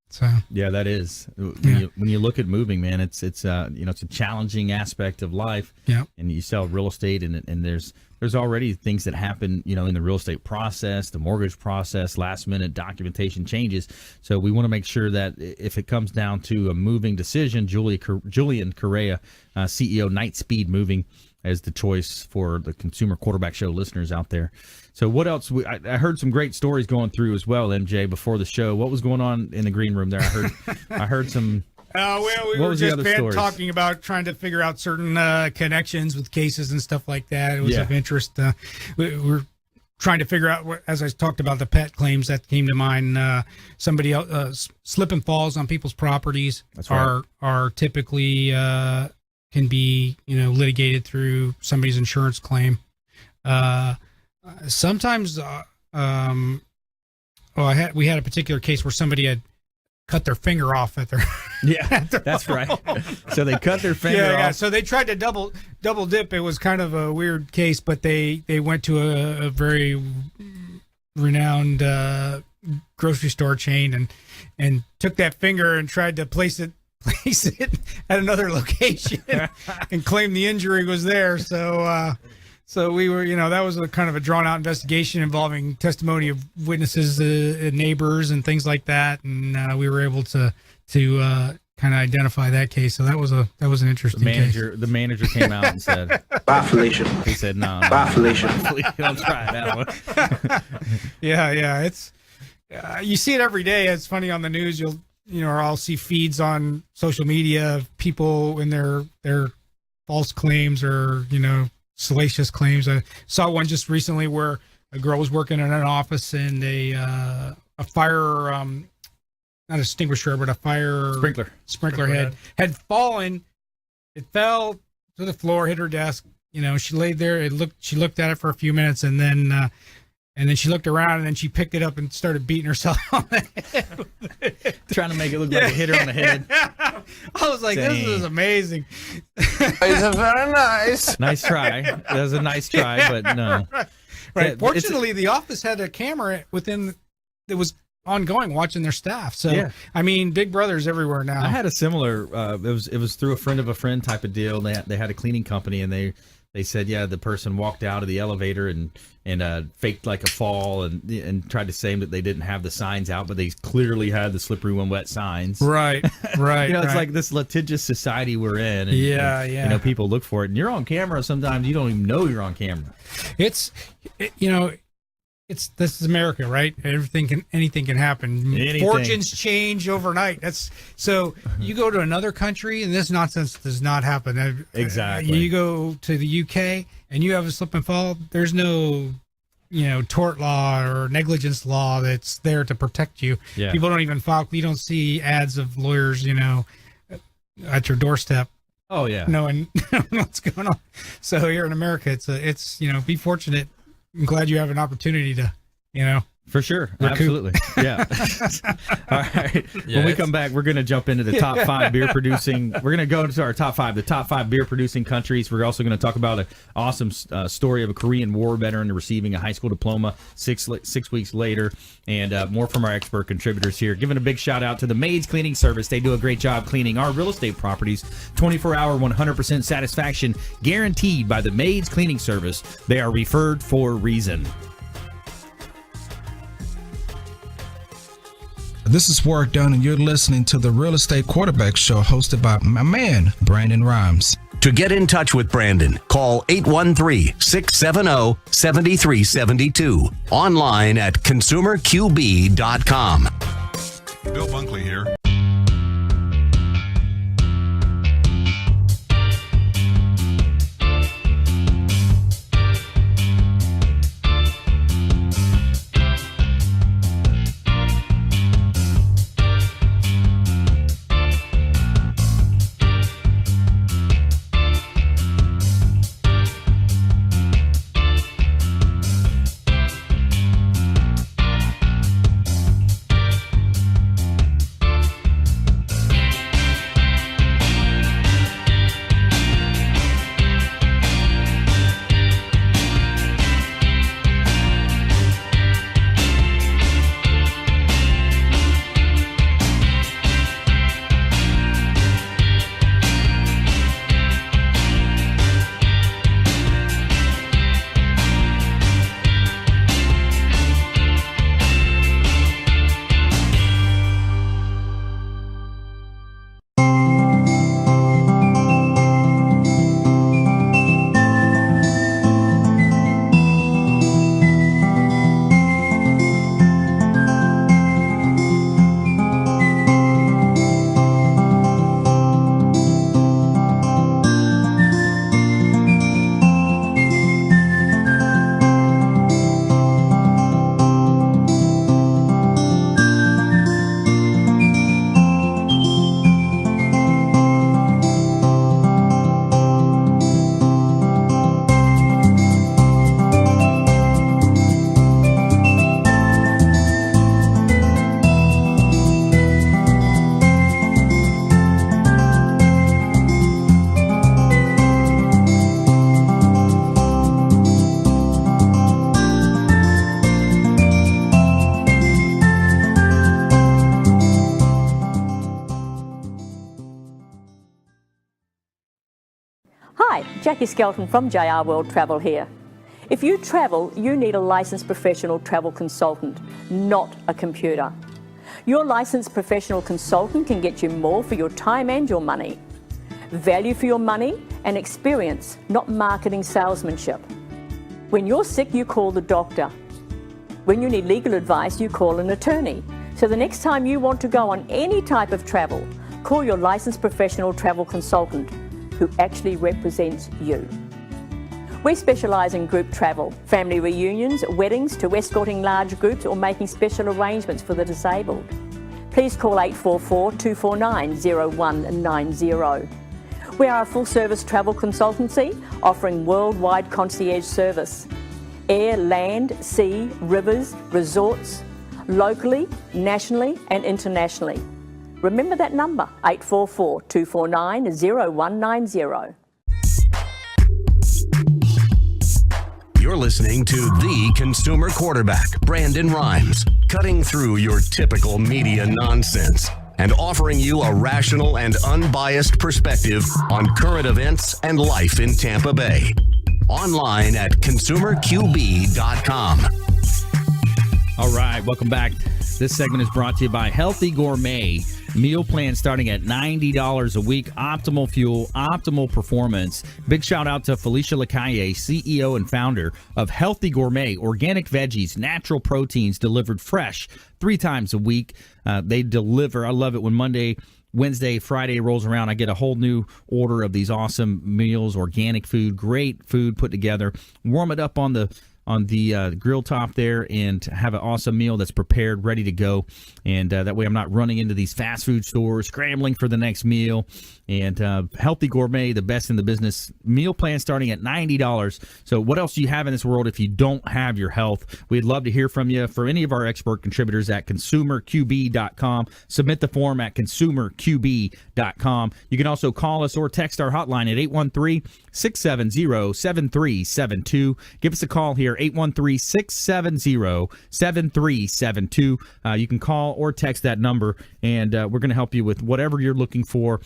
So yeah, that is when you look at moving, man. It's a challenging aspect of life. Yeah, and you sell real estate, and there's already things that happen, in the real estate process, the mortgage process, last minute documentation changes. So we want to make sure that if it comes down to a moving decision, Julian Correa, CEO, KnightSpeed Moving, as the choice for the Consumer Quarterback Show listeners out there. So what else? I heard some great stories going through as well, MJ, before the show. What was going on in the green room there? I heard some. We were just talking about trying to figure out certain connections with cases and stuff like that. It was of interest. We're trying to figure out, as I talked about the pet claims that came to mind, somebody else, slip and falls on people's properties. That's right. are typically can be litigated through somebody's insurance claim. Sometimes we had a particular case where somebody had cut their finger off at their that's right. So they cut their finger off. Yeah, so they tried to double dip. It was kind of a weird case, but they went to a very renowned grocery store chain and took that finger and tried to place it at another location and claimed the injury was there. So we were, that was a kind of a drawn out investigation involving testimony of witnesses, neighbors, and things like that. And we were able to kind of identify that case. So that was an interesting case. The manager came out and said, "Bye, Felicia." He said, "No, bye, Felicia." Don't try that one. Yeah, it's you see it every day. It's funny on the news. Or I'll see feeds on social media of people in their false claims or salacious claims. I saw one just recently where a girl was working in an office and a fire, not extinguisher, but a fire sprinkler had fallen. It fell to the floor, hit her desk. She laid there. She looked at it for a few minutes, and then she looked around, and then she picked it up and started beating herself on the head. Trying to make it look like a hit her on the head. I was like, This is amazing. It's very nice. Nice try. That was a nice try, but no. Right. Fortunately, the office had a camera that was ongoing watching their staff. So, I mean, Big Brother's everywhere now. I had a similar, it was through a friend of a friend type of deal. They had a cleaning company, and they said, the person walked out of the elevator and faked like a fall and tried to say that they didn't have the signs out, but they clearly had the slippery when wet signs. Right. It's like this litigious society we're in. And, people look for it, and you're on camera. Sometimes you don't even know you're on camera. This is America, right? Anything can happen. Fortunes change overnight. So you go to another country and this nonsense does not happen. Exactly. You go to the UK and you have a slip and fall. There's no, tort law or negligence law that's there to protect you. Yeah. People don't even file. You don't see ads of lawyers, at your doorstep. Oh yeah. Knowing what's going on. So here in America, it's be fortunate. I'm glad you have an opportunity to, For sure. recoup. Absolutely. Yeah. All right. When we come back, we're going to jump into the top 5 beer producing. We're going to go into our the top 5 beer producing countries. We're also going to talk about an awesome story of a Korean War veteran receiving a high school diploma 6 weeks later, and more from our expert contributors here. Giving a big shout out to the Maids Cleaning Service. They do a great job cleaning our real estate properties. 24-hour, 100% satisfaction guaranteed by the Maids Cleaning Service. They are referred for a reason. This is Work Done, and you're listening to the Real Estate Quarterback Show hosted by my man, Brandon Rhymes. To get in touch with Brandon, call 813-670-7372. Online at consumerqb.com. Bill Bunkley here. Jackie Skelton from JR World Travel here. If you travel, you need a licensed professional travel consultant, not a computer. Your licensed professional consultant can get you more for your time and your money. Value for your money and experience, not marketing salesmanship. When you're sick, you call the doctor. When you need legal advice, you call an attorney. So the next time you want to go on any type of travel, call your licensed professional travel consultant who actually represents you. We specialise in group travel, family reunions, weddings, to escorting large groups or making special arrangements for the disabled. Please call 844-249-0190. We are a full-service travel consultancy offering worldwide concierge service. Air, land, sea, rivers, resorts, locally, nationally and internationally. Remember that number, 844-249-0190. You're listening to the consumer quarterback, Brandon Rhymes, cutting through your typical media nonsense and offering you a rational and unbiased perspective on current events and life in Tampa Bay. Online at consumerqb.com. All right, welcome back. This segment is brought to you by Healthy Gourmet. Meal plan starting at $90 a week. Optimal fuel, optimal performance. Big shout out to Felicia Lacaille, CEO and founder of Healthy Gourmet. Organic veggies, natural proteins delivered fresh 3 times a week. They deliver. I love it when Monday, Wednesday, Friday rolls around. I get a whole new order of these awesome meals, organic food, great food put together. Warm it up on the grill top there and have an awesome meal that's prepared, ready to go. And that way I'm not running into these fast food stores, scrambling for the next meal. And Healthy Gourmet, the best in the business. Meal plan starting at $90. So what else do you have in this world if you don't have your health? We'd love to hear from you. For any of our expert contributors at consumerqb.com, submit the form at consumerqb.com. You can also call us or text our hotline at 813-670-7372. Give us a call here, 813-670-7372. You can call or text that number, and we're going to help you with whatever you're looking for.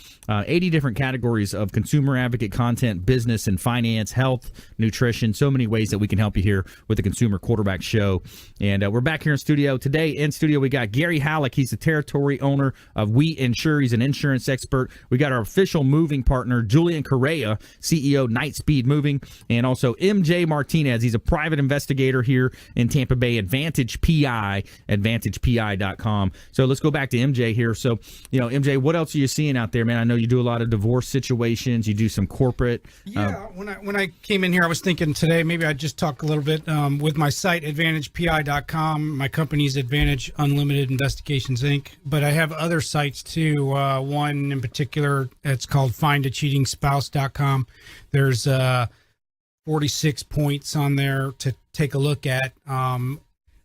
80 different categories of consumer advocate content, business and finance, health, nutrition, so many ways that we can help you here with the Consumer Quarterback Show. And we're back here in studio. Today in studio, we got Gary Hallock. He's the territory owner of WeInsure. He's an insurance expert. We got our official moving partner, Julian Correa, CEO, KnightSpeed Moving, and also MJ Martinez. He's a private investigator here in Tampa Bay, Advantage PI, AdvantagePI.com. So let's go back to MJ here. So, MJ, what else are you seeing out there, man? I know you do a lot of divorce situations. You do some corporate. Yeah, when I came in here, I was thinking today maybe I'd just talk a little bit with my site, AdvantagePI.com. My company's Advantage Unlimited Investigations, Inc. But I have other sites, too. One in particular, it's called FindACheatingSpouse.com. There's 46 points on there to take a look at.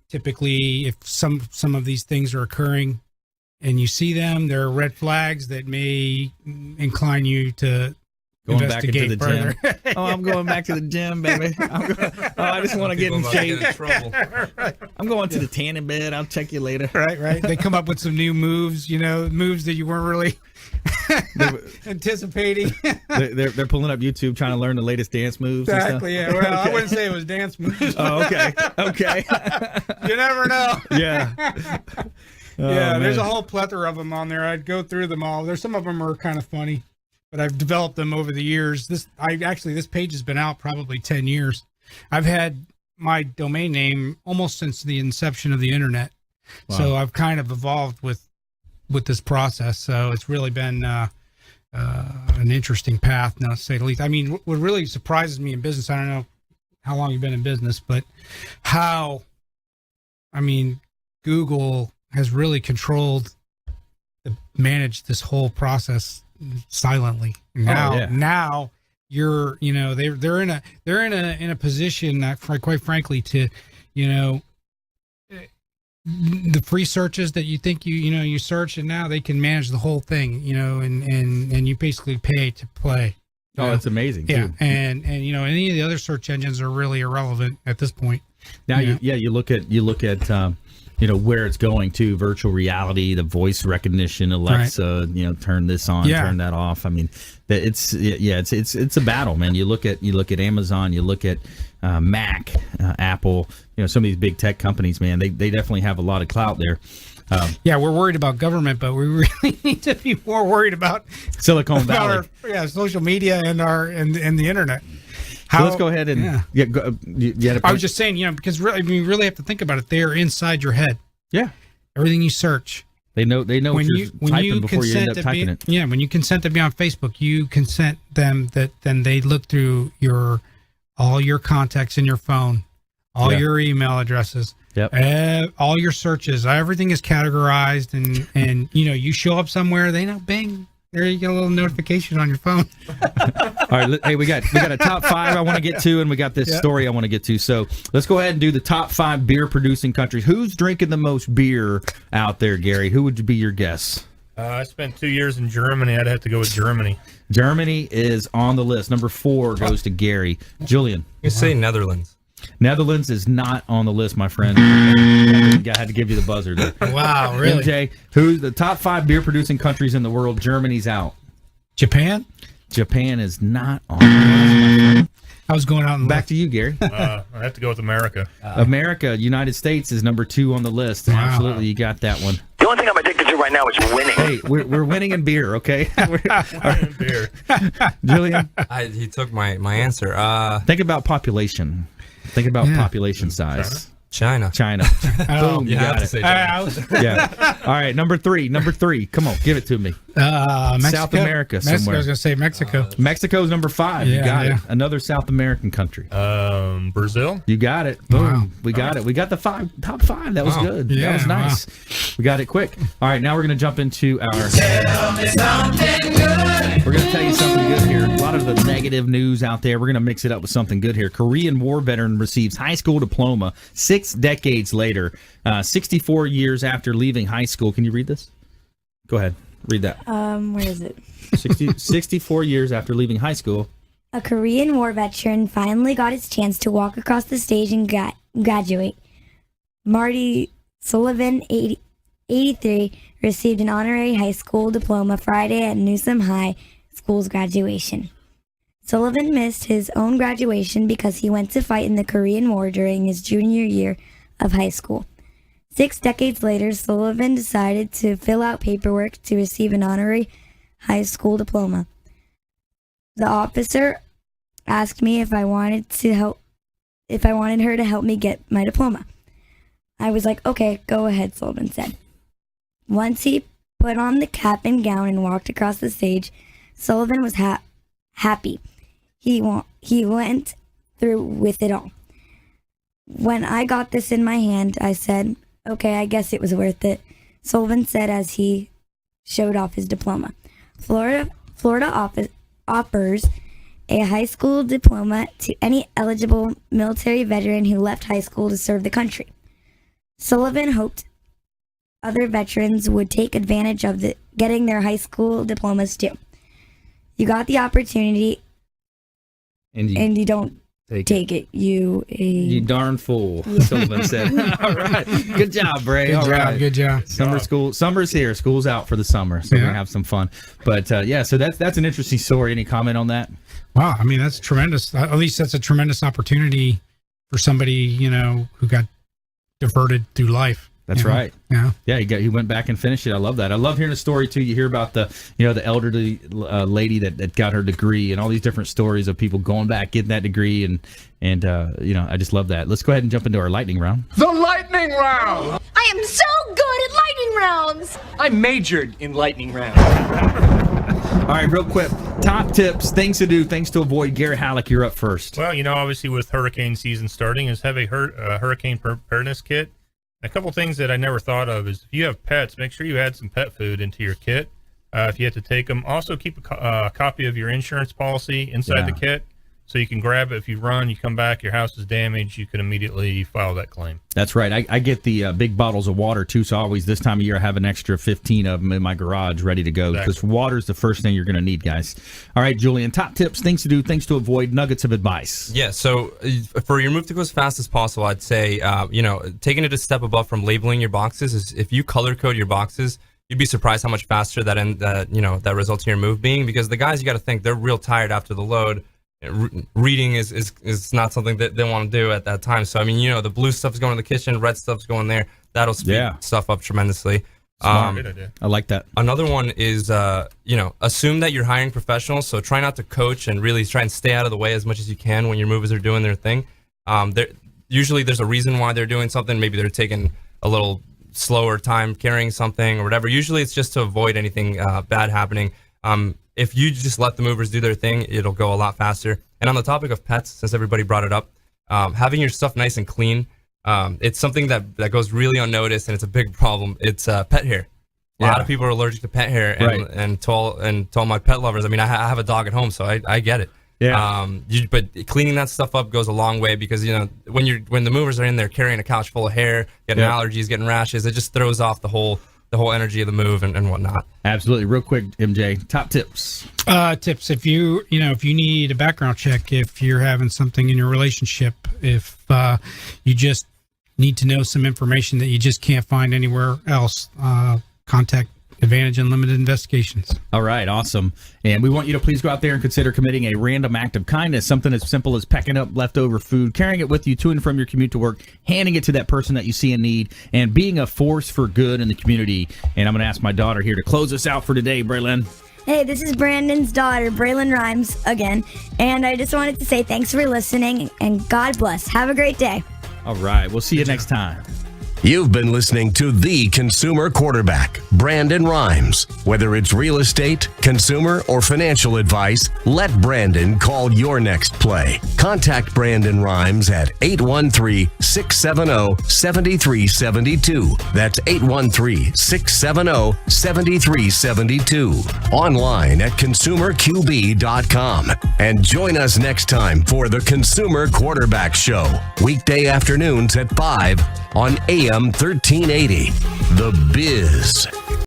Typically, if some of these things are occurring and you see them, there are red flags that may incline you to going back into the further. gym. Oh, I'm going back to the gym, baby. I just want to get in shape. I'm going to the tanning bed. I'll check you later. Right. They come up with some new moves, moves that you weren't really anticipating. They're pulling up YouTube trying to learn the latest dance moves. Exactly. Yeah. Well, okay. I wouldn't say it was dance moves. Oh, okay. You never know. Yeah. There's a whole plethora of them on there. I'd go through them all. There's some of them are kind of funny, but I've developed them over the years. This page has been out probably 10 years. I've had my domain name almost since the inception of the internet. Wow. So I've kind of evolved with this process. So it's really been an interesting path, not to say the least. I mean, what really surprises me in business, I don't know how long you've been in business, but Google has really managed this whole process silently. Now you're, they're in a position that, quite frankly, to, the free searches that you think you search, and now they can manage the whole thing, and you basically pay to play. Oh, that's amazing. Yeah. Too. And any of the other search engines are really irrelevant at this point. Now, you look at where it's going to, virtual reality, the voice recognition, Alexa, right. Turn this on, turn that off. I mean, it's a battle, man. You look at Amazon, you look at Mac, Apple, some of these big tech companies, man, they definitely have a lot of clout there. We're worried about government, but we really need to be more worried about Silicon Valley, social media and the internet. So let's go ahead and I was just saying, because really, you really have to think about it. They are inside your head. Yeah. Everything you search. They know when you're typing before you end up typing it. Yeah, when you consent to be on Facebook, you consent them that then they look through all your contacts in your phone, all your email addresses, all your searches. Everything is categorized, and you show up somewhere, they know, bang, there you get a little notification on your phone. All right, hey, we got a top 5 I want to get to, and we got this story I want to get to. So let's go ahead and do the top 5 beer producing countries. Who's drinking the most beer out there, Gary? Who would be your guess? I spent 2 years in Germany. I'd have to go with Germany. Germany is on the list. Number 4 goes to Gary. Julian. You say Netherlands. Netherlands is not on the list, my friend. I had to give you the buzzer there. Wow, really? MJ, who's the top 5 beer producing countries in the world? Germany's out. Japan? Japan is not on the list, my friend. I was going out and back to you, Gary. I have to go with America. America, United States is number 2 on the list. Wow. Absolutely, you got that one. The only thing I'm addicted to right now is winning. Hey, we're winning in beer, okay? In beer. Julian? He took my answer. Think about population. Think about population size. China. Boom, you got it. Say China. Yeah. All right, number 3. Come on, give it to me. Mexico. South America somewhere. Mexico, I was going to say Mexico. Mexico's number 5. You got it. Another South American country. Brazil. You got it. Boom. Wow. We got it. We got the top 5. That was good. Yeah, that was nice. We got it quick. All right, now we're going to jump into our... Tell me something good. We're going to tell you something good here. A lot of the negative news out there. We're going to mix it up with something good here. Korean War veteran receives high school diploma 6 decades later, 64 years after leaving high school. Can you read this? Go ahead. Read that. Where is it? 64 years after leaving high school. A Korean War veteran finally got his chance to walk across the stage and graduate. Marty Sullivan, 83, received an honorary high school diploma Friday at Newsom High School's graduation. Sullivan missed his own graduation because he went to fight in the Korean War during his junior year of high school. 6 decades later, Sullivan decided to fill out paperwork to receive an honorary high school diploma. The officer asked me if I wanted her to help me get my diploma. I was like, okay, go ahead, Sullivan said. Once he put on the cap and gown and walked across the stage, Sullivan was happy. He went through with it all. When I got this in my hand, I said, okay, I guess it was worth it, Sullivan said as he showed off his diploma. Florida offers a high school diploma to any eligible military veteran who left high school to serve the country. Sullivan hoped other veterans would take advantage of getting their high school diplomas too. You got the opportunity, and you don't take it. You darn fool, Sullivan said. All right. Good job, Bray. Good job. Summer's here. School's out for the summer, so we're going to have some fun. But, so that's an interesting story. Any comment on that? Wow. I mean, that's tremendous. At least that's a tremendous opportunity for somebody, who got diverted through life. That's right. Yeah. Yeah. He went back and finished it. I love that. I love hearing a story too. You hear about the elderly lady that got her degree and all these different stories of people going back, getting that degree. And I just love that. Let's go ahead and jump into our lightning round. The lightning round! I am so good at lightning rounds! I majored in lightning rounds. All right, real quick. Top tips, things to do, things to avoid. Gary Hallock, you're up first. Well, obviously with hurricane season starting, is have a hurricane preparedness kit. A couple things that I never thought of is if you have pets, make sure you add some pet food into your kit. If you have to take them, also keep a copy of your insurance policy inside the kit so you can grab it. If you run, you come back, your house is damaged, you can immediately file that claim. That's right. I get the big bottles of water too, so always this time of year I have an extra 15 of them in my garage ready to go because water is the first thing you're going to need, guys. All right, Julian, top tips, things to do, things to avoid, nuggets of advice. Yeah, so for your move to go as fast as possible, I'd say, taking it a step above from labeling your boxes is if you color code your boxes, you'd be surprised how much faster that results in your move being, because the guys, you got to think, they're real tired after the load. Reading is not something that they want to do at that time. So, I mean, the blue stuff's going to the kitchen, red stuff's going there. That'll speed stuff up tremendously. Good idea. I like that. Another one is, assume that you're hiring professionals. So try not to coach and really try and stay out of the way as much as you can when your movers are doing their thing. Usually there's a reason why they're doing something. Maybe they're taking a little slower time carrying something or whatever. Usually it's just to avoid anything bad happening. If you just let the movers do their thing, it'll go a lot faster. And on the topic of pets, since everybody brought it up, having your stuff nice and clean, it's something that goes really unnoticed, and it's a big problem. It's pet hair. A lot of people are allergic to pet hair, and to all my pet lovers, I mean, I have a dog at home, so I get it. Yeah. But cleaning that stuff up goes a long way because when the movers are in there carrying a couch full of hair, getting allergies, getting rashes, it just throws off the whole energy of the move and whatnot. Absolutely. Real quick, MJ, top tips. Tips. If you need a background check, if you're having something in your relationship, if you just need to know some information that you just can't find anywhere else, contact Advantage Unlimited Investigations. All right, awesome. And we want you to please go out there and consider committing a random act of kindness, something as simple as packing up leftover food, carrying it with you to and from your commute to work, handing it to that person that you see in need, and being a force for good in the community. And I'm going to ask my daughter here to close us out for today, Braylon. Hey, this is Brandon's daughter, Braylon Rhymes, again. And I just wanted to say thanks for listening, and God bless. Have a great day. All right, we'll see you next time. You've been listening to the consumer quarterback, Brandon Rhymes. Whether it's real estate, consumer, or financial advice, let Brandon call your next play. Contact Brandon Rhymes at 813-670-7372. That's 813-670-7372. Online at consumerqb.com. And join us next time for the Consumer Quarterback Show. Weekday afternoons at 5 on AM 1380. The Biz.